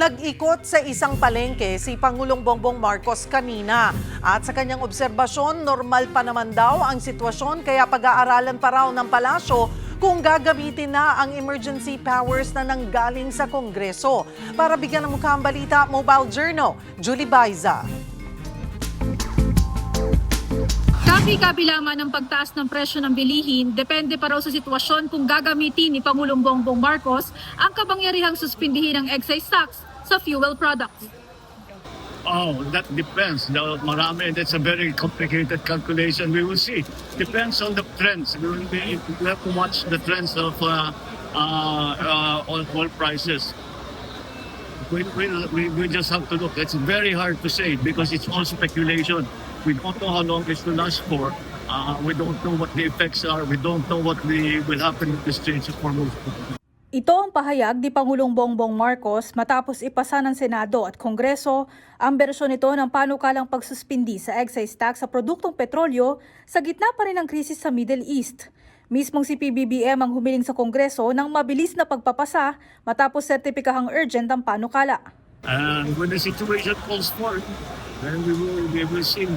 Nag-ikot sa isang palengke si Pangulong Bongbong Marcos kanina. At sa kanyang obserbasyon, normal pa naman daw ang sitwasyon kaya pag-aaralan pa raw ng palasyo kung gagamitin na ang emergency powers na nanggaling sa Kongreso. Para bigyan ng mukha ang balita, Mobile Journal, Julie Baiza. Kabila man ng pagtaas ng presyo ng bilihin, depende pa raw sa sitwasyon kung gagamitin ni Pangulong Bongbong Marcos ang kapangyarihang suspindihin ang excise tax sa fuel products. Oh, that depends. Marami, that's a very complicated calculation. We will see. Depends on the trends. We have to watch the trends of oil prices. We just have to look. It's very hard to say because it's all speculation. We don't know how long it will last for. We don't know what the effects are. We don't know what will happen with the Straits of Hormuz. Ito ang pahayag ni Pangulong Bongbong Marcos matapos ipasa ng Senado at Kongreso ang bersyon nito ng panukalang pagsuspindi sa excise tax sa produktong petrolyo sa gitna pa rin ng krisis sa Middle East. Mismong si PBBM ang humiling sa Kongreso ng mabilis na pagpapasa matapos sertipikahang urgent ang panukala. And when the situation calls for it, then we will see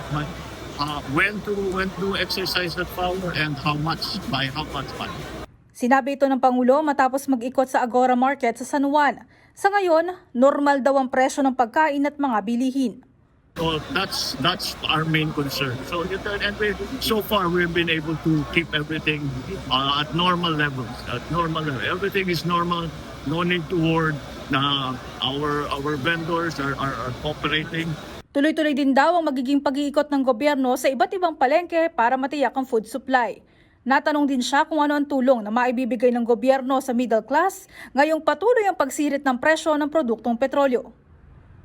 when to exercise that power and how much, by how much. Sinabi ito ng Pangulo matapos mag-ikot sa Agora Market sa San Juan. Sa ngayon, normal daw ang presyo ng pagkain at mga bilihin. So that's our main concern. So far we've been able to keep everything at normal levels. Everything is normal. No need to worry. Our vendors are cooperating. Tuloy-tuloy din daw ang magiging pag-iikot ng gobyerno sa iba't ibang palengke para matiyak ang food supply. Natanong din siya kung ano ang tulong na maibibigay ng gobyerno sa middle class ngayong patuloy ang pagsirit ng presyo ng produktong petrolyo.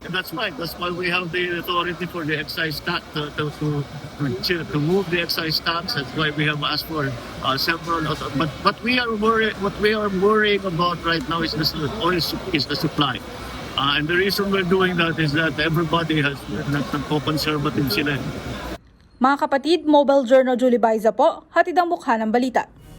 That's right. That's why we have the authority for the excise tax to move the excise tax. That's why we have asked for several. But we are worried. What we are worrying about right now is the supply. And the reason we're doing that is that everybody has nagko-conservative sila. Mga kapatid, Mobile Journal Julie Baiza po, hatid ang mukha ng balita.